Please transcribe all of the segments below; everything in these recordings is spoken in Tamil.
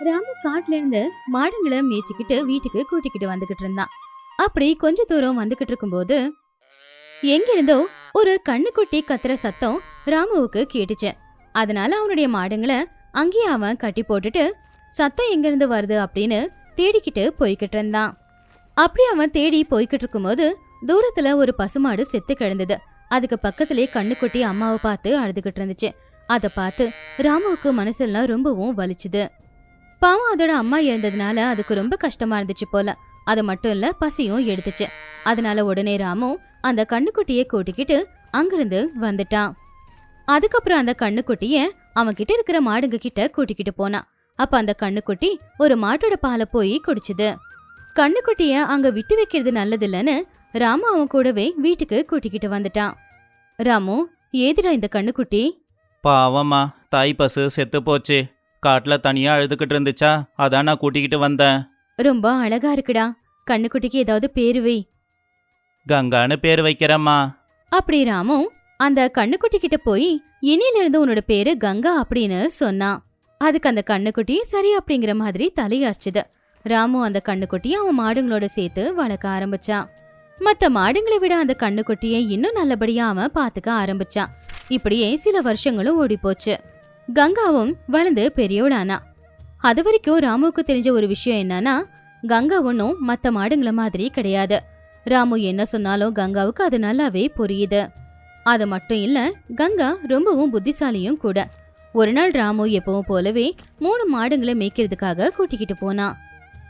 ராமு காட்டுல இருந்து மாடுங்களை மேய்ச்சிக்கிட்டு வீட்டுக்கு கூட்டிக்கிட்டு வந்துகிட்டு இருந்தான். அப்படி கொஞ்ச தூரம் வந்துகிட்டு இருக்கும்போது எங்கிருந்தோ ஒரு கண்ணுக்குட்டி கத்துற சத்தம் ராமுவுக்கு கேட்டுச்சு. அதனால அவனுடைய மாடுங்களை அங்கேயே அவன் கட்டி போட்டுட்டு சத்தம் எங்கிருந்து வருது அப்படின்னு தேடிக்கிட்டு போய்கிட்டு இருந்தான். அப்படி அவன் தேடி போய்கிட்டு இருக்கும்போது தூரத்துல ஒரு பசுமாடு செத்து கிடந்தது. அதுக்கு பக்கத்திலே கண்ணுக்குட்டி அம்மாவை பார்த்து அழுதுகிட்டு இருந்துச்சு. அதை பார்த்து ராமுவுக்கு மனசெல்லாம் ரொம்பவும் வலிச்சுது. பாவம் அதோட அம்மா இறந்ததுனால அதுக்கு ரொம்ப கஷ்டமா இருந்துச்சு போல. அது மட்டும் இல்ல, பசியும் எடுத்துச்சு. அதனால உடனே ராமு அந்த கண்ணுக்குட்டியை கூட்டிக்கிட்டு அங்கிருந்து வந்துட்டான். அதுக்கப்புறம் அந்த கண்ணுக்குட்டிய அவன் கிட்ட இருக்கிற மாடுங்க கிட்ட கூட்டிக்கிட்டு போனான். அப்ப அந்த கண்ணுக்குட்டி ஒரு மாட்டோட பாலை போய் குடிச்சுது. கண்ணுக்குட்டிய அங்க விட்டு வைக்கிறது நல்லது இல்லன்னு ராமு அவன் கூடவே வீட்டுக்கு கூட்டிக்கிட்டு வந்துட்டான். ராமு, ஏதுடா இந்த கண்ணுக்குட்டி? பாவம்மா, தாய் பசு செத்து போச்சு. காட்டுல தனியா அழுதுகிட்டு இருந்துச்சா, அதான் நான் கூட்டிக்கிட்டு வந்தேன். ரொம்ப அழகா இருக்குடா. கண்ணுக்குட்டிக்கு ஏதாவது பேரு வை. கங்கான்னு பேர் வைக்கிறேம்மா. அப்படி ராமு அந்த கண்ணுக்குட்டி கிட்ட போய் இனியில இருந்து உன்னோட பேரு கங்கா அப்படின்னு சொன்னான். அதுக்கு அந்த கண்ணுக்குட்டி சரி அப்படிங்கிற மாதிரி தலையாச்சுது. ராமு அந்த கண்ணுக்குட்டியை அவன் மாடுங்களோட சேர்த்து வளர்க்க ஆரம்பிச்சான். மத்த மாடுங்களை விட அந்த கண்ணுக்குட்டியை இன்னும் நல்லபடியா அவன் பாத்துக்க ஆரம்பிச்சான். இப்படியே சில வருஷங்களும் ஓடி போச்சு. கங்காவும் வளர்ந்து பெரியவளானா. அது வரைக்கும் ராமுவுக்கு தெரிஞ்ச ஒரு விஷயம் என்னன்னா, கங்கா ஒன்னும் மத்த மாடுங்கள மாதிரி கிடையாது. ராமு என்ன சொன்னாலும் கங்காவுக்கு அது நல்லாவே புரியுது. அது மட்டும் இல்ல, கங்கா ரொம்பவும் புத்திசாலியும் கூட. ஒரு நாள் ராமு எப்பவும் போலவே 3 மாடுங்களை மேய்க்கிறதுக்காக கூட்டிக்கிட்டு போனான்.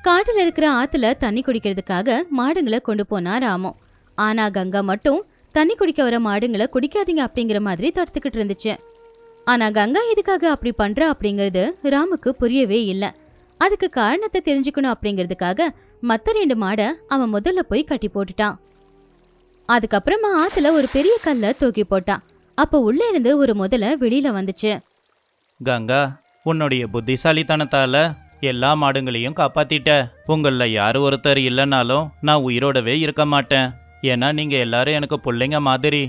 காட்டுல இருக்கிற ஆத்துல தண்ணி குடிக்கிறதுக்காக மாடுங்களை கொண்டு போனா ராமு. ஆனா கங்கா மட்டும் தண்ணி குடிக்க வர மாடுங்களை குடிக்காதீங்க அப்படிங்கிற மாதிரி தடுத்துக்கிட்டு இருந்துச்சு. ஆனா கங்கா எதுக்காக அப்படி பண்றா அப்படிங்கிறது ராமுக்கு புரியவே இல்ல. அதுக்கு காரணத்தை தெரிஞ்சுக்கணும் அப்படிங்கிறதுக்காக மத்த 2 மாடை அவன் முதல்ல போய் கட்டி போட்டுட்டான். அதுக்கப்புறமா ஆத்துல ஒரு பெரிய கல்ல தூக்கி போட்டான். அப்ப உள்ள இருந்து ஒரு முதல வெளியில வந்துச்சு. கங்கா, உன்னுடைய புத்திசாலித்தனத்தால எல்லா மாடுங்களையும் காப்பாத்திட்ட. உங்கள யாரு ஒருத்தர் இல்லைனாலும் நான் உயிரோடவே இருக்க மாட்டேன். ஏன்னா நீங்க எல்லாரும் எனக்கு பிள்ளைங்க மாதிரி.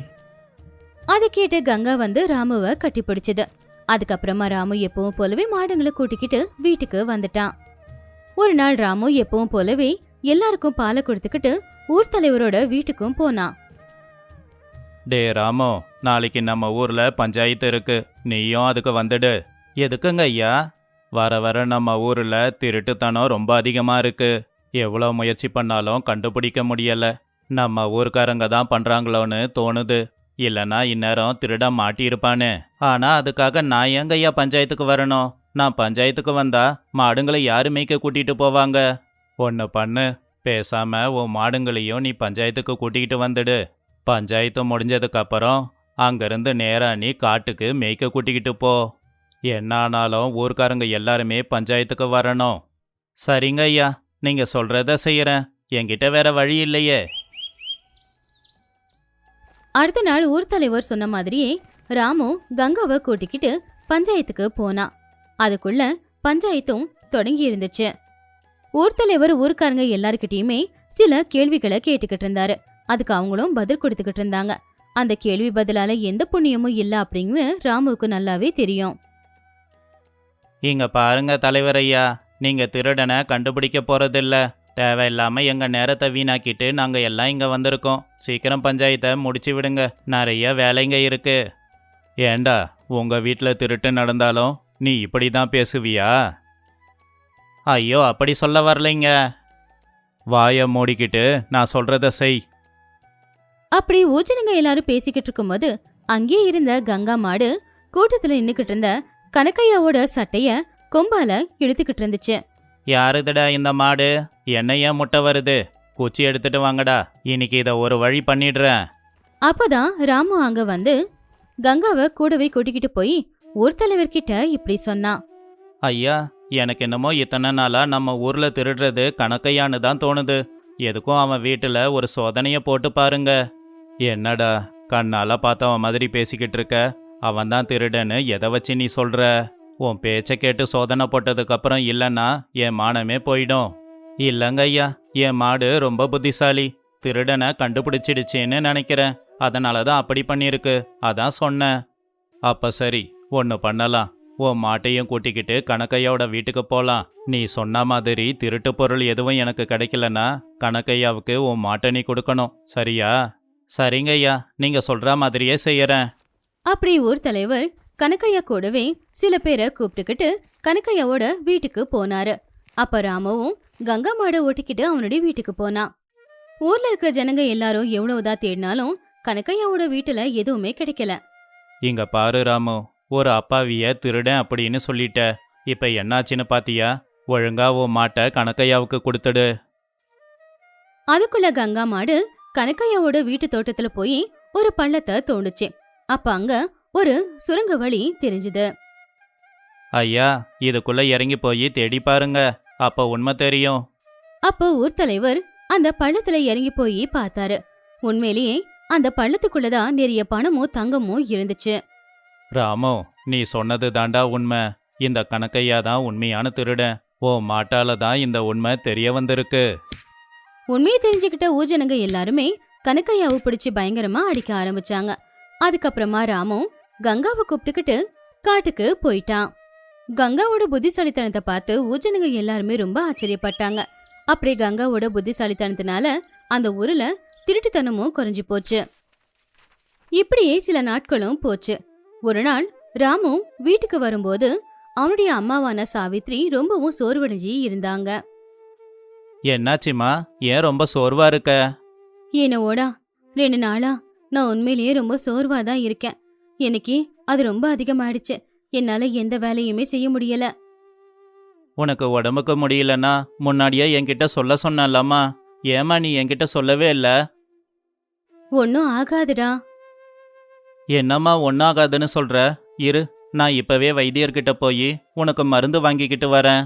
அதை கேட்டு கங்கா வந்து ராமுவை கட்டி பிடிச்சது. அதுக்கப்புறமா ராமு எப்பவும் போலவே மாடுங்களை கூட்டிக்கிட்டு வீட்டுக்கு வந்துட்டான். ஒரு நாள் ராமு எப்பவும் போலவே எல்லாருக்கும் பாலை கொடுத்துக்கிட்டு ஊர் தலைவரோட வீட்டுக்கும் போனான். டே ராமோ, நாளைக்கு நம்ம ஊர்ல பஞ்சாயத்து இருக்கு, நீயும் அதுக்கு வந்துடு. எதுக்குங்க ஐயா? வர வர நம்ம ஊர்ல திருட்டுத்தனம் ரொம்ப அதிகமா இருக்கு. எவ்வளோ முயற்சி பண்ணாலும் கண்டுபிடிக்க முடியல. நம்ம ஊர்க்காரங்க தான் பண்றாங்களோன்னு தோணுது. இல்லைன்னா இந்நேரம் திருட மாட்டியிருப்பானே. ஆனா அதுக்காக நான் ஏங்க ஐயா பஞ்சாயத்துக்கு வரணும்? நான் பஞ்சாயத்துக்கு வந்தா மாடுங்களை யாரு மேய்க்க கூட்டிட்டு போவாங்க? ஒன்று பண்ணு, பேசாம உன் மாடுங்களையும் நீ பஞ்சாயத்துக்கு கூட்டிகிட்டு வந்துடு. பஞ்சாயத்து முடிஞ்சதுக்கு அப்புறம் அங்கிருந்து நேரா நீ காட்டுக்கு மேய்க்க கூட்டிக்கிட்டு போ. என்ன ஆனாலும் ஊர்க்காரங்க எல்லாருமே பஞ்சாயத்துக்கு வரணும். சரிங்க ஐயா, நீங்க சொல்றத செய்யறேன். என்கிட்ட வேற வழி இல்லையே. அடுத்த நாள் ஊர் தலைவர் சொன்ன மாதிரியே ராமு கங்காவை கூட்டிக்கிட்டு பஞ்சாயத்துக்கு போனான். அதுக்குள்ள பஞ்சாயத்தும் தொடங்கி இருந்துச்சு. ஊர் தலைவர் ஊர்க்காரங்க எல்லாருக்கிட்டையுமே சில கேள்விகளை கேட்டுக்கிட்டு இருந்தாரு. அதுக்கு அவங்களும் பதில் கொடுத்துக்கிட்டு இருந்தாங்க. அந்த கேள்வி பதிலால எந்த புண்ணியமும் இல்ல அப்படின்னு ராமுவுக்கு நல்லாவே தெரியும். இங்க பாருங்க தலைவர் ஐயா, நீங்க திருடனை கண்டுபிடிக்க போறதில்ல. தேவையில்லாம எங்க நேரத்தை வீணாக்கிட்டு நாங்க எல்லாம் இங்க வந்திருக்கோம். சீக்கிரம் பஞ்சாயத்தை முடிச்சு விடுங்க, நிறைய வேலைங்க இருக்கு. ஏண்டா, உங்க வீட்டில் திருட்டு நடந்தாலும் நீ இப்படி தான் பேசுவியா? ஐயோ, அப்படி சொல்ல வரலைங்க. வாயை மூடிக்கிட்டு நான் சொல்றத செய். அப்படி ஊச்சனுங்க எல்லாரும் பேசிக்கிட்டு இருக்கும்போது அங்கேயே இருந்த கங்கா மாடு கூட்டத்துல நின்னுக்கிட்டு இருந்த கனக்கையாவோட சட்டைய கொம்பால இழுத்துக்கிட்டு இருந்துச்சு. யாருதுடா இந்த மாடு? என்ன ஏன் முட்டை வருது? குச்சி எடுத்துட்டு வாங்கடா, இன்னைக்கு இதை ஒரு வழி பண்ணிடுறேன். அப்பதான் ராமு அங்க வந்து கங்காவை கூடவே கூட்டிக்கிட்டு போய் ஊர் தலைவர்கிட்ட இப்படி சொன்னான். ஐயா, எனக்கு என்னமோ இத்தனை நாளா நம்ம ஊர்ல திருடுறது கணக்கையான்னு தான் தோணுது. எதுக்கும் அவன் வீட்டுல ஒரு சோதனைய போட்டு பாருங்க. என்னடா, கண்ணால பார்த்தவன் மாதிரி பேசிக்கிட்டு இருக்க? அவன் தான் திருடன்னு எதை வச்சு நீ சொல்ற? உன் பேச்சை கேட்டு சோதனை போட்டதுக்கு அப்புறம் இல்லைன்னா என் மானமே போயிடும். இல்லைங்க ஐயா, என் மாடு ரொம்ப புத்திசாலி. திருடனை கண்டுபிடிச்சிடுச்சேன்னு நினைக்கிறேன். அதனால தான் அப்படி பண்ணியிருக்கு. அதான் சொன்னேன். அப்ப சரி, ஒன்று பண்ணலாம். உன் மாட்டையும் கூட்டிக்கிட்டு கணக்கையாவோட வீட்டுக்கு போகலாம். நீ சொன்ன மாதிரி திருட்டு பொருள் எதுவும் எனக்கு கிடைக்கலன்னா கணக்கையாவுக்கு உன் மாட்டை நீ கொடுக்கணும், சரியா? சரிங்க ஐயா, நீங்கள் சொல்கிற மாதிரியே செய்யறேன். அப்படி ஊர் தலைவர் கனக்கையா கூடவே சில பேரை கூப்பிட்டுக்கிட்டு கனக்கையாவோட வீட்டுக்கு போனாரு. அப்ப ராமுவும் கங்கா மாடை ஓட்டிக்கிட்டு அவனுடைய வீட்டுக்கு போனான். ஊர்ல இருக்கிற ஜனங்க எல்லாரும் எவ்வளவுதான் தேடினாலும் கனக்கையாவோட வீட்டுல எதுவுமே கிடைக்கல. இங்க பாரு ராமு, ஒரு அப்பாவிய திருடன் அப்படின்னு சொல்லிட்ட. இப்போ என்னாச்சுன்னு பாத்தியா? ஒழுங்கா உன் மாட்டை கணக்கையாவுக்கு கொடுத்துடு. அதுக்குள்ள கங்கா மாடு கனக்கையாவோட வீட்டு தோட்டத்துல போய் ஒரு பள்ளத்தை தோண்டுச்சு. அப்ப அங்க ஒரு சுரங்க வழி தெரிஞ்சுது. ஐயா, இதுக்குள்ள இறங்கி போய் தேடி பாருங்க, அப்ப உண்மை தெரியும். அப்போ ஊர் தலைவர் அந்த பள்ளத்துல இறங்கி போய் பார்த்தாரு. உண்மையிலேயே அந்த பள்ளத்துக்குள்ளதான் நிறைய பணமும் தங்கமும் இருந்துச்சு. ராமு, நீ சொன்னது தாண்டா உண்மை. இந்த கணக்கையா தான் உண்மையான திருடன். ஓ மாட்டால தான் இந்த உண்மை தெரிய வந்திருக்கு. உண்மையை தெரிஞ்சுக்கிட்ட ஊஜனங்க எல்லாருமே கனக்கையாவை பிடிச்சு பயங்கரமா அடிக்க ஆரம்பிச்சாங்க. அதுக்கப்புறமா ராமு கங்காவை கூப்பிட்டுக்கிட்டு காட்டுக்கு போயிட்டான். கங்காவோட புத்திசாலித்தனத்தை பார்த்து ஊஜனங்க எல்லாருமே ரொம்ப ஆச்சரியப்பட்டாங்க. அப்படி கங்காவோட புத்திசாலித்தனத்தினால அந்த ஊர்ல திருட்டுத்தனமும் குறைஞ்சு போச்சு. இப்படியே சில நாட்களும் போச்சு. ஒரு நாள் ராமு வீட்டுக்கு வரும்போது அவனுடைய அம்மாவான சாவித்ரி ரொம்பவும் சோர்வடைஞ்சி இருந்தாங்க. என்னாச்சுமா, ஏன் ரொம்ப சோர்வா இருக்க? என்னோடா 2 நாளா நான் உண்மையிலேயே ரொம்ப சோர்வாதான் இருக்கேன். எனக்கு அது ரொம்ப அதிகமாயிடுச்சு. என்னால எந்த வேலையுமே செய்ய முடியல. உனக்கு உடம்புக்கு முடியலன்னா முன்னாடியே என்கிட்ட சொல்ல சொன்னலாமா? ஏமா நீ என்கிட்ட சொல்லவே இல்லை? ஒன்னும் ஆகாதுடா. என்னம்மா ஒன்றாகாதுன்னு சொல்ற? இரு, நான் இப்பவே வைத்தியர்கிட்ட போய் உனக்கு மருந்து வாங்கிக்கிட்டு வரேன்.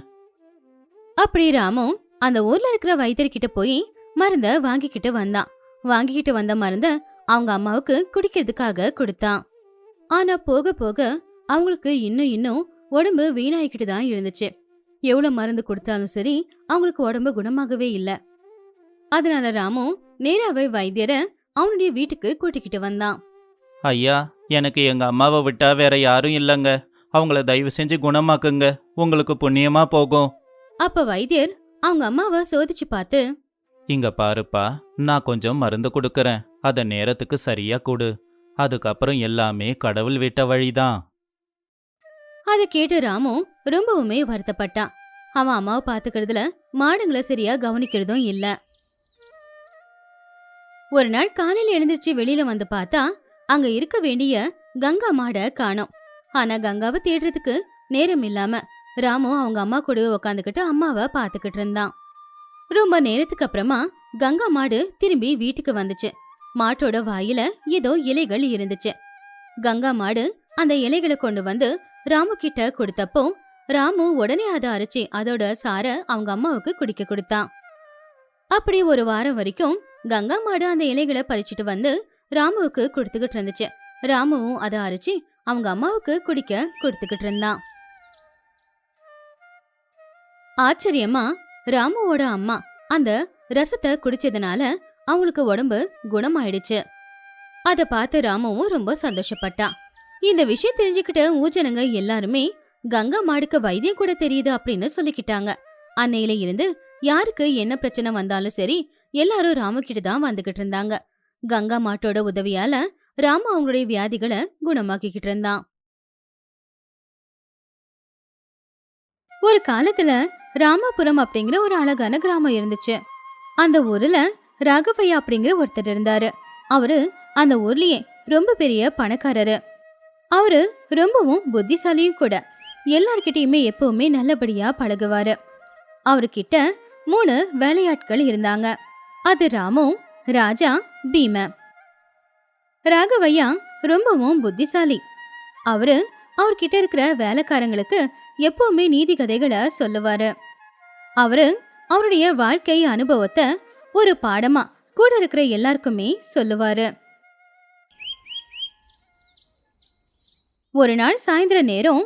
அப்படி ராமு அந்த ஊர்ல இருக்கிற வைத்தியர்கிட்ட போய் மருந்த வாங்கிக்கிட்டு வந்தான். வாங்கிக்கிட்டு வந்த மருந்த அவங்க அம்மாவுக்கு குடிக்கிறதுக்காக கொடுத்தான். ஆனா போக போக அவங்களுக்கு இன்னும் உடம்பு வீணாயிக்கிட்டு தான் இருந்துச்சு. எவ்வளவு மருந்து கொடுத்தாலும் சரி அவங்களுக்கு உடம்பு குணமாகவே இல்ல. அதனால ராமு நேராவே வைத்தியரை அவனுடைய வீட்டுக்கு கூட்டிக்கிட்டு வந்தான். ஐயா, எனக்கு எங்க அம்மாவை விட்டா வேற யாரும் இல்லைங்க. அவங்கள தயவு செஞ்சு குணமாக்குங்க, உங்களுக்கு புண்ணியமா போகும். அப்ப வைத்தியர் அவங்க அம்மாவை சோதிச்சு பார்த்து, இங்க பாருப்பா, நான் கொஞ்சம் மருந்து கொடுக்கறேன், அதை நேரத்துக்கு சரியா கொடு. அதுக்கப்புறம் எல்லாமே கடவுள் விட்ட வழிதான். அதை கேட்டு ராமு ரொம்பவுமே வருத்தப்பட்டான். அவன் அம்மாவை பாத்துக்கிறதுல மாடுங்களை சரியா கவனிக்கிறதும் இல்ல. ஒரு நாள் காலையில எழுந்திருச்சு வெளியில வந்து பார்த்தா அங்க இருக்க வேண்டிய கங்கா மாட காணோம். ஆனா கங்காவை தேடுறதுக்கு நேரம் இல்லாம ராமு அவங்க அம்மா கூட உக்காந்துக்கிட்டு அம்மாவை பாத்துக்கிட்டு இருந்தான். ரொம்ப நேரத்துக்கு அப்புறமா கங்கா மாடு திரும்பி வீட்டுக்கு வந்துச்சு. மாட்டோட வாயில ஏதோ இலைகள் இருந்துச்சு. கங்கா மாடு அந்த இலைகளை கொண்டு வந்து ராமு கிட்ட கொடுத்தப்போ ராமு உடனே அதை அரைச்சி அதோட சார அவங்க அம்மாவுக்கு குடிக்க கொடுத்தான். அப்படி ஒரு வாரம் வரைக்கும் கங்கா மாடு அந்த இலைகளை பறிச்சுட்டு வந்து ராமுவுக்கு கொடுத்துக்கிட்டு இருந்துச்சு. ராமுவும் அதை அரைச்சி அவங்க அம்மாவுக்கு குடிக்க கொடுத்துக்கிட்டு இருந்தான். ஆச்சரியமா ராமுவோட அம்மா அந்த ரசத்தை குடிச்சதுனால அவங்களுக்கு உடம்பு குணமாயிடுச்சு. அத பார்த்து ராமுவும் ரொம்ப சந்தோஷப்பட்டான். இந்த விஷயம் தெரிஞ்சுக்கிட்ட ஊஜனங்க எல்லாருமே கங்கா மாடுக்கு வைத்தியம் கூட தெரியுது அப்படின்னு சொல்லிக்கிட்டாங்க. அன்னையில இருந்து யாருக்கு என்ன பிரச்சனை வந்தாலும் சரி எல்லாரும் ராமு கிட்ட தான் வந்துகிட்டு இருந்தாங்க. கங்கா மாட்டோட உதவியால ராமு அவங்களுடைய வியாதிகளை குணமாக்கிக்கிட்டு இருந்தான். ஒரு காலத்துல ராமாபுரம் அப்படிங்கிற ஒரு அழகான கிராமம் இருந்துச்சு. அந்த ஊர்ல ராகவையா அப்படிங்கிற ஒருத்தர் இருந்தாரு. அவரு அந்த ஊர்லயே ரொம்ப பெரிய பணக்காரரு. அவரு ரொம்பவும் புத்திசாலியும் கூட. எல்லார்கிட்டயுமே எப்பவுமே நல்லபடியா பழகுவாரு. அவர்கிட்ட 3 வேலையாட்கள் இருந்தாங்க. அது ராமு, ராஜா, பீம. ராகவையா ரொம்பவும் புத்திசாலி. அவர்கிட்ட இருக்கிற வேலைக்காரங்களுக்கு எப்பவுமே நீதி கதைகளை சொல்லுவாரு. அவருடைய வாழ்க்கை அனுபவத்தை ஒரு பாடமா கூட இருக்கிற எல்லாருக்குமே சொல்லுவாரு. ஒரு நாள் சாயந்தர நேரம்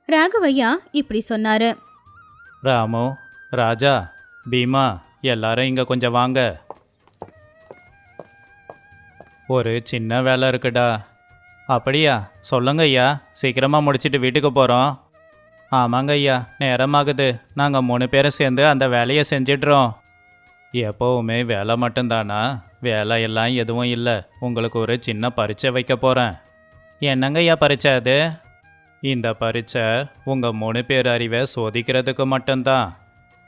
ராகவையா இப்படி சொன்னாரு. ராமு, ராஜா, பீமா, எல்லாரும் இங்க கொஞ்சம் வாங்க. ஒரு சின்ன வேலை இருக்குடா. அப்படியா? சொல்லுங்க ஐயா, சீக்கிரமா முடிச்சிட்டு வீட்டுக்கு போறோம். ஆமாங்க ஐயா, நேரமாகுது. நாங்கள் 3 பேரும் சேர்ந்து அந்த வேலையை செஞ்சிடுறோம். எப்போவுமே வேலை மட்டும்தானா? வேலை எல்லாம் எதுவும் இல்லை. உங்களுக்கு ஒரு சின்ன பரீட்சை வைக்க போகிறேன். என்னங்க ஐயா பரீட்சை அது? இந்த பரீட்சை உங்கள் 3 பேர் அறிவை சோதிக்கிறதுக்கு மட்டும்தான்.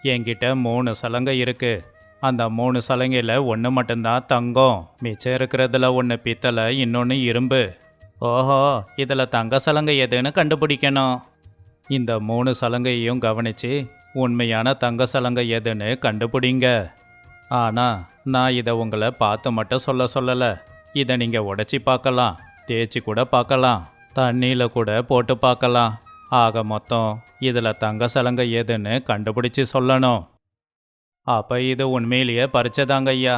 என்கிட்ட 3 சலங்கை இருக்கு. அந்த 3 சலங்கையில் ஒன்று மட்டும்தான் தங்கம். மிச்சம் இருக்கிறதுல ஒன்று பித்தளை, இன்னொன்று இரும்பு. ஓஹோ, இதில் தங்க சலங்கை எதுன்னு கண்டுபிடிக்கணும். இந்த 3 சலங்கையையும் கவனித்து உண்மையான தங்க சலங்கை எதுன்னு கண்டுபிடிங்க. ஆனால் நான் இதை உங்களை பார்த்து மட்டும் சொல்லலை. இதை நீங்கள் உடைச்சி பார்க்கலாம், தேய்ச்சி கூட பார்க்கலாம், தண்ணியில் கூட போட்டு பார்க்கலாம். ஆக மொத்தம் இதில் தங்க சலங்கை எதுன்னு கண்டுபிடிச்சி சொல்லணும். அப்போ இது உண்மையிலேயே பறிச்சதாங்க ஐயா.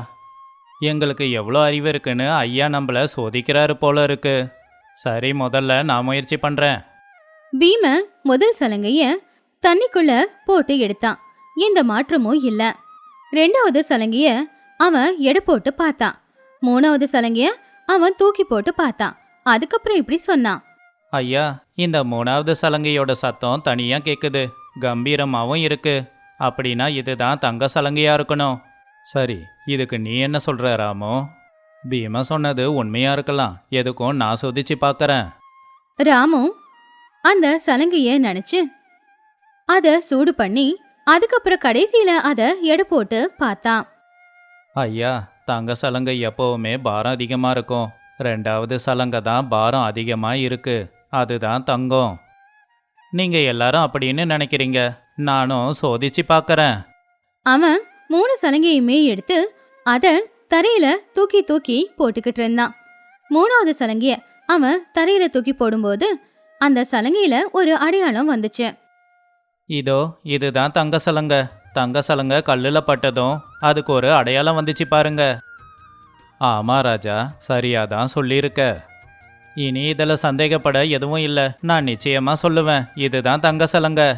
எங்களுக்கு எவ்வளோ அறிவு இருக்குன்னு ஐயா நம்மளை சோதிக்கிறாரு போல இருக்கு. சரி, முதல்ல நான் முயற்சி பண்ணுறேன். பீமன் முதல் சலங்கைய தண்ணிக்குள்ள போட்டு எடுத்தான். எந்த மாற்றமும் இல்ல. 2வது சலங்கைய அவன் எடை போட்டு பார்த்தான். 3வது சலங்கைய அவன் தூக்கி போட்டு பார்த்தான். அதுக்கப்புறம் இப்படி சொன்னான். ஐயா, இந்த 3வது சலங்கையோட சத்தம் தனியாக கேட்குது, கம்பீரமாகவும் இருக்கு. அப்படின்னா இதுதான் தங்க சலங்கையாக இருக்கணும். சரி, இதுக்கு நீ என்ன சொல்கிற ராமு? பீமா சொன்னது உண்மையாக இருக்கலாம். எதுக்கும் நான் சோதிச்சு பார்க்குறேன். ராமு அந்த சலங்கைய நினைச்சு அத சூடு பண்ணி அதுக்கப்புறம் கடைசியில அத எடை போட்டு பார்த்தான். ஐயா, தங்க சலங்கை எப்போவுமே பாரம் அதிகமாக இருக்கும். 2வது சலங்கை தான் பாரம் அதிகமாக இருக்கு. அதுதான் தங்கம். நீங்கள் எல்லாரும் அப்படின்னு நினைக்கிறீங்க. நானும் சோதிச்சு பார்க்குறேன். அவன் 3 சலங்கையுமே எடுத்து அத தரையில தூக்கி தூக்கி போட்டுக்கிட்டு இருந்தான். 3வது சலங்கைய அவன் தரையில தூக்கி போடும்போது அந்த சலங்கையில ஒரு அடையாளம் வந்துச்சு. இதோ இதுதான் தங்க சலங்கை. தங்க சலங்கை கல்லில் பட்டதும் அதுக்கு ஒரு அடையாளம் வந்துச்சு பாருங்க. ஆமா ராஜா, சரியா தான் சொல்லியிருக்க. இனி இதில் சந்தேகப்பட எதுவும் இல்லை. நான் நிச்சயமா சொல்லுவேன், இதுதான் தங்க சலங்கை.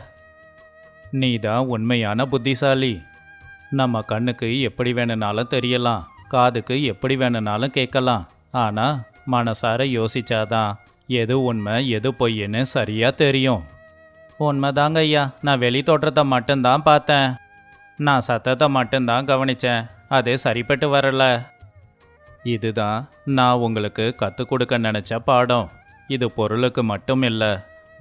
நீ தான் உண்மையான புத்திசாலி. நம்ம கண்ணுக்கு எப்படி வேணும்னாலும் தெரியலாம், காதுக்கு எப்படி வேணும்னாலும் கேட்கலாம். ஆனால் மனசார யோசிச்சாதான் எது உண்மை எது பொய்ன்னு சரியா தெரியும். உண்மைதாங்க ஐயா, நான் வெளி தோற்றத்தை மட்டும்தான் பார்த்தேன். நான் சத்தத்தை மட்டும்தான் கவனிச்சேன். அது சரிப்பட்டு வரல. இதுதான் நான் உங்களுக்கு கற்றுக் கொடுக்க நினச்ச பாடம். இது பொருளுக்கு மட்டும் இல்லை,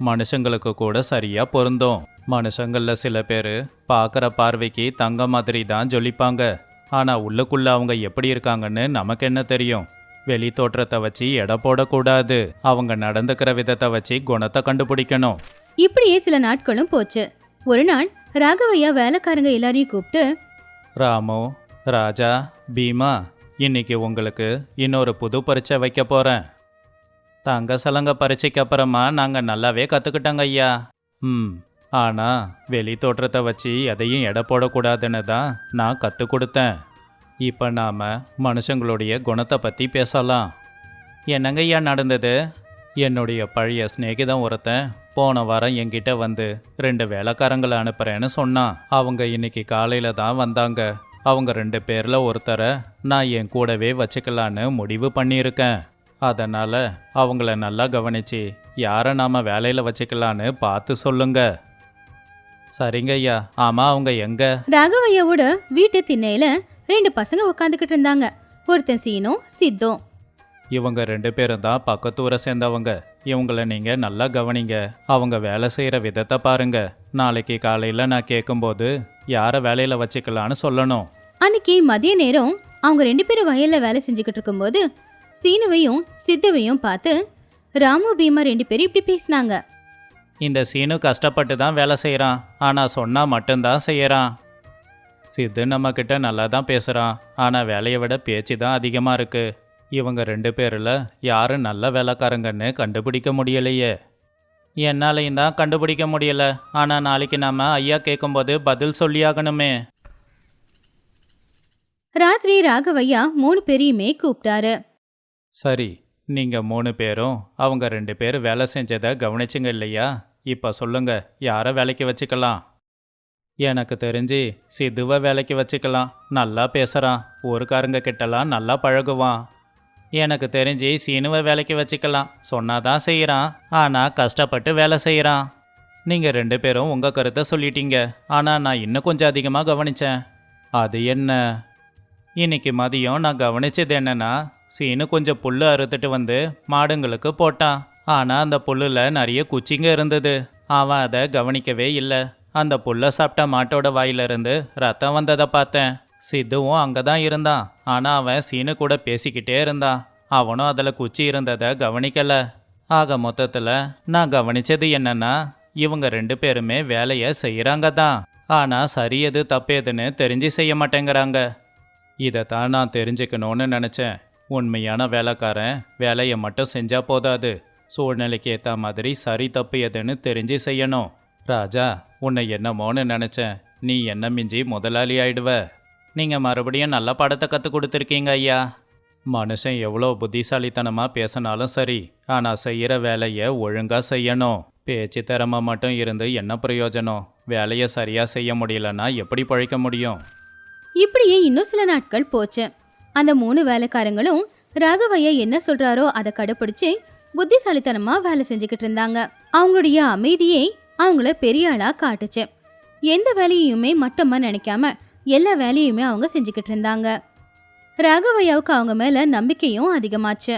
மனுஷங்களுக்கு கூட சரியாக பொருந்தும். மனுஷங்களில் சில பேர் பார்க்குற பார்வைக்கு தங்க மாதிரி தான் ஜொலிப்பாங்க. ஆனால் உள்ளுக்குள்ளே அவங்க எப்படி இருக்காங்கன்னு நமக்கு என்ன தெரியும்? வெளி தோற்றத்தை வச்சு எடை போடக்கூடாது. அவங்க நடந்துக்கிற விதத்தை வச்சு குணத்தை கண்டுபிடிக்கணும். இப்படியே சில நாட்களும் போச்சு. ஒரு நாள் ராகவையா வேலைக்காரங்க எல்லாரையும் கூப்பிட்டு, ராமு, ராஜா, பீமா, இன்னைக்கு உங்களுக்கு இன்னொரு புது பரீட்சை வைக்க போகிறேன். தங்க சலங்க பரீட்சைக்கு அப்புறமா நாங்கள் நல்லாவே கற்றுக்கிட்டோங்க ஐயா. ஆனால் வெளி தோற்றத்தை வச்சு எதையும் எடை போடக்கூடாதுன்னு தான் நான் கற்றுக் கொடுத்தேன். இப்போ நாம் மனுஷங்களுடைய குணத்தை பற்றி பேசலாம். என்னங்க ஐயா நடந்தது? என்னுடைய பழைய சிநேகிதன் ஒருத்தன் போன வாரம் என்கிட்ட வந்து 2 வேலைக்காரங்களை அனுப்புகிறேன்னு சொன்னான். அவங்க இன்னைக்கு காலையில் தான் வந்தாங்க. அவங்க 2 பேரில் ஒருத்தரை நான் என் கூடவே வச்சுக்கலான்னு முடிவு பண்ணியிருக்கேன். அதனால் அவங்கள நல்லா கவனித்து யாரை நாம் வேலையில் வச்சுக்கலான்னு பார்த்து சொல்லுங்க. சரிங்க ஐயா. ஆமாம், அவங்க எங்க? ராகவையாவோட வீட்டு திண்ணையில 2 பசங்க உட்காந்துக்கிட்டு இருந்தாங்க. ஒருத்தன் சீனும் சித்தும். இவங்க 2 பேரும் தான் பக்கத்தூரை சேர்ந்தவங்க. இவங்கள நீங்கள் நல்லா கவனிங்க. அவங்க வேலை செய்கிற விதத்தை பாருங்க. நாளைக்கு காலையில் நான் கேட்கும்போது யாரை வேலையில் வச்சுக்கலான்னு சொல்லணும். அன்னைக்கு மதிய நேரம் அவங்க 2 பேரும் வயல்ல வேலை செஞ்சுக்கிட்டு இருக்கும்போது சீனுவையும் சித்துவையும் பார்த்து ராமு பீமா 2 பேரும் இப்படி பேசினாங்க. இந்த சீனு கஷ்டப்பட்டு தான் வேலை செய்கிறான், ஆனால் சொன்னால் மட்டும்தான் செய்கிறான். சித்து நம்மக்கிட்ட நல்லா தான் பேசுகிறான், ஆனால் வேலையை விட பேச்சு தான் அதிகமாக இருக்குது. இவங்க 2 பேரில் யாரு நல்ல வேலைக்காரங்கன்னு கண்டுபிடிக்க முடியலையே. என்னாலையும் தான் கண்டுபிடிக்க முடியல. ஆனால் நாளைக்கு நாம ஐயா கேட்கும்போது பதில் சொல்லியாகணுமே. ராத்திரி ராகவையா 3 பேரையுமே கூப்பிட்டாரு. சரி, நீங்கள் 3 பேரும் அவங்க 2 பேர் வேலை செஞ்சதை கவனிச்சிங்க இல்லையா? இப்போ சொல்லுங்க, யாரை வேலைக்கு வச்சுக்கலாம்? எனக்கு தெரிஞ்சு சித்துவை வேலைக்கு வச்சுக்கலாம். நல்லா பேசுகிறான், ஊருக்காரங்க கிட்டலாம் நல்லா பழகுவான். எனக்கு தெரிஞ்சு சீனுவை வேலைக்கு வச்சுக்கலாம். சொன்னாதான் செய்கிறான், ஆனால் கஷ்டப்பட்டு வேலை செய்கிறான். நீங்க 2 பேரும் உங்க கருத்தை சொல்லிட்டீங்க. ஆனா நான் இன்னும் கொஞ்சம் அதிகமா கவனிச்சேன். அது என்ன? இன்னைக்கு மதியம் நான் கவனிச்சது என்னன்னா, சீனு கொஞ்சம் புல்லு அறுத்துட்டு வந்து மாடுங்களுக்கு போட்டான். ஆனா அந்த புல்லுல நிறைய குச்சிங்க இருந்தது. அவன் அதை கவனிக்கவே இல்லை. அந்த புல்லை சாப்பிட்ட மாட்டோட வாயிலிருந்து ரத்தம் வந்ததை பார்த்தேன். சித்துவும் அங்கதான் இருந்தான். ஆனா அவன் சீனு கூட பேசிக்கிட்டே இருந்தான். அவனும் அதுல குச்சி இருந்ததை கவனிக்கல. ஆக மொத்தத்துல நான் கவனிச்சது என்னன்னா, இவங்க 2 பேருமே வேலையை செய்யறாங்க தான். ஆனா சரி எது தப்பு எதுன்னு தெரிஞ்சு செய்ய மாட்டேங்கிறாங்க. இதைத்தான் நான் தெரிஞ்சுக்கணும்னு நினைச்சேன். உண்மையான வேலைக்காரன் வேலையை மட்டும் செஞ்சா போதாது, சூழ்நிலைக்கு ஏற்ற மாதிரி சரி தப்பு எதுன்னு தெரிஞ்சு செய்யணும். ராஜா, உன்னை என்னமோன்னு நினைச்சேன். நீ என்ன மிஞ்சி முதலாளி ஆயிடுவ. நீங்க மறுபடியும் நல்ல பாடத்தை கற்றுக் கொடுத்துருக்கீங்க ஐயா. மனுஷன் எவ்வளோ புத்திசாலித்தனமா பேசினாலும் சரி, ஆனால் செய்கிற வேலையை ஒழுங்கா செய்யணும். பேச்சு திறமை மட்டும் இருந்து என்ன பிரயோஜனம்? வேலையை சரியா செய்ய முடியலன்னா எப்படி பழைக்க முடியும்? இப்படியே இன்னும் சில நாட்கள் போச்சு. அந்த 3 வேலைக்காரங்களும் ராகவையா என்ன சொல்றாரோ அதை கடைப்பிடிச்சு புத்திசாலித்தனமா வேலை செஞ்சுக்கிட்டு இருந்தாங்க. அவங்களுடைய அமைதியே அவங்கள பெரிய ஆளா காட்டுச்சு. எந்த வேலையுமே மட்டமா நினைக்காம எல்லா வேலையுமே அவங்க செஞ்சுக்கிட்டு இருந்தாங்க. ராகவையாவுக்கு அவங்க மேல நம்பிக்கையும் அதிகமாச்சு.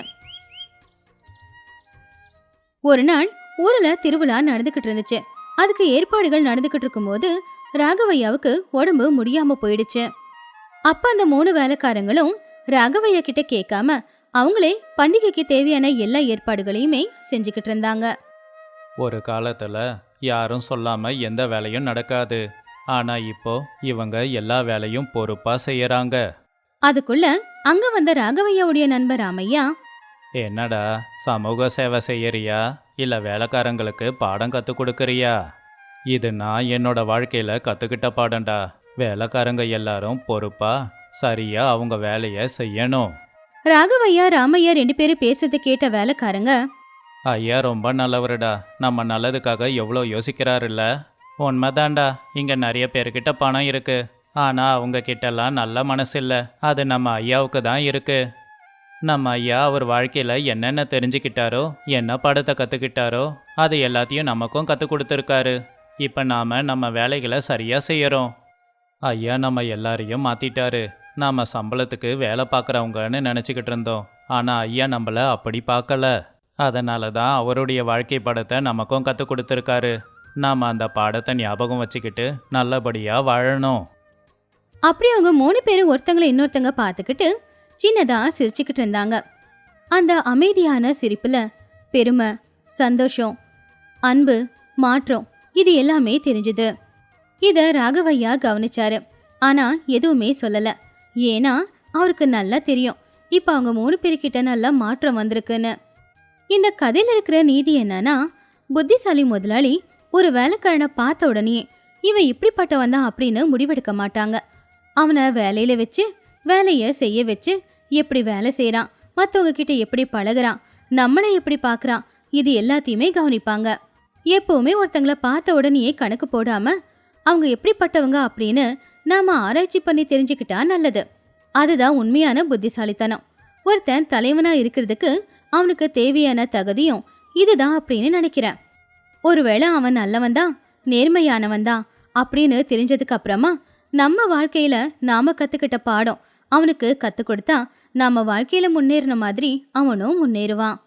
ஒரு நாள் ஊர்ல திருவிழா நடந்துகிட்டு இருந்துச்சு. அதுக்கு ஏற்பாடுகள் நடந்துகிட்டு இருக்கும்போது ராகவையாவுக்கு உடம்பு முடியாம போயிடுச்சு. அப்ப அந்த 3 வேலைக்காரங்களும் ராகவையா கிட்ட கேட்காம அவங்களே பண்டிகைக்கு தேவையான எல்லா ஏற்பாடுகளையுமே செஞ்சுக்கிட்டு இருந்தாங்க. ஒரு காலத்துல யாரும் சொல்லாம எந்த வேலையும் நடக்காது. ஆனா இப்போ இவங்க எல்லா வேலையும் பொறுப்பா செய்யறாங்க. அதுக்குள்ள அங்க வந்த ராகவையாவுடைய நண்பர் ராமையா, என்னடா, சமூக சேவை செய்யறியா இல்ல வேலைக்காரங்களுக்கு பாடம் கத்து கொடுக்கறியா? இது நான் என்னோட வாழ்க்கையில கத்துக்கிட்ட பாடம்டா. வேலைக்காரங்க எல்லாரும் பொறுப்பா சரியா அவங்க வேலைய செய்யணும். ராகவையா ராமையா 2 பேரும் பேசுறதை கேட்ட வேலைக்காரங்க, ஐயா ரொம்ப நல்லவருடா. நம்ம நல்லதுக்காக எவ்வளோ யோசிக்கிறாருல்ல. உண்மைதான்டா, இங்க நிறைய பேர்கிட்ட பணம் இருக்கு. ஆனா அவங்க கிட்டலாம் நல்ல மனசு இல்லை. அது நம்ம ஐயாவுக்கு தான் இருக்கு. நம்ம ஐயா அவர் வாழ்க்கையில என்னென்ன தெரிஞ்சுக்கிட்டாரோ, என்ன பாடத்தை கத்துக்கிட்டாரோ அது எல்லாத்தையும் நமக்கும் கற்றுக் கொடுத்துருக்காரு. இப்போ நாம நம்ம வேலைகளை சரியா செய்யறோம். ஐயா நம்ம எல்லாரையும் மாத்திட்டாரு. நாம சம்பளத்துக்கு வேலை பார்க்குறவங்கன்னு நினச்சிக்கிட்டு இருந்தோம். ஆனால் ஐயா நம்மள அப்படி பார்க்கல. அதனால தான் அவருடைய வாழ்க்கை பாடத்தை நமக்கும் கற்றுக் கொடுத்துருக்காரு. நாம் அந்த பாடத்தை ஞாபகம் வச்சுக்கிட்டு நல்லபடியாக வாழணும். அப்படி அவங்க 3 பேரும் ஒருத்தங்களை இன்னொருத்தங்க பார்த்துக்கிட்டு சின்னதா சிரிச்சுக்கிட்டு இருந்தாங்க. அந்த அமைதியான சிரிப்புல பெருமை, சந்தோஷம், அன்பு, மாற்றம் இது எல்லாமே தெரிஞ்சுது. இத ராகவையா கவனிச்சாரு. ஆனா எதுவுமே சொல்லல. ஏன்னா அவருக்கு நல்லா தெரியும் இப்ப அவங்க 3 பேர்கிட்ட நல்ல மாற்றம் வந்திருக்குன்னு. இந்த கதையில இருக்கிற நீதி என்னன்னா, புத்திசாலி முதலாளி ஒரு வேலைக்காரனை பார்த்த உடனே இவன் இப்படிப்பட்டவன் தான் அப்படின்னு முடிவெடுக்க மாட்டாங்க. அவனை வேலையில வச்சு வேலைய செய்ய வச்சு எப்படி வேலை செய்யறான், மற்றவங்க கிட்ட எப்படி பழகுறான், நம்மளை எப்படி பார்க்கறான், இது எல்லாத்தையுமே கவனிப்பாங்க. எப்பவுமே ஒருத்தங்களை பார்த்த உடனே கணக்கு போடாம அவங்க எப்படிப்பட்டவங்க அப்படின்னு நாம ஆராய்ச்சி பண்ணி தெரிஞ்சுக்கிட்டா நல்லது. அதுதான் உண்மையான புத்திசாலித்தனம். ஒருத்தன் தலைவனா இருக்கிறதுக்கு அவனுக்கு தேவையான தகுதியும் இதுதான் அப்படின்னு நினைக்கிறேன். ஒருவேளை அவன் நல்லவன் தான், நேர்மையானவன் தான் அப்படின்னு தெரிஞ்சதுக்கு அப்புறமா நம்ம வாழ்க்கையில நாம கத்துக்கிட்ட பாடம் அவனுக்கு கத்து கொடுத்தா நாம வாழ்க்கையில முன்னேறின மாதிரி அவனும் முன்னேறுவான்.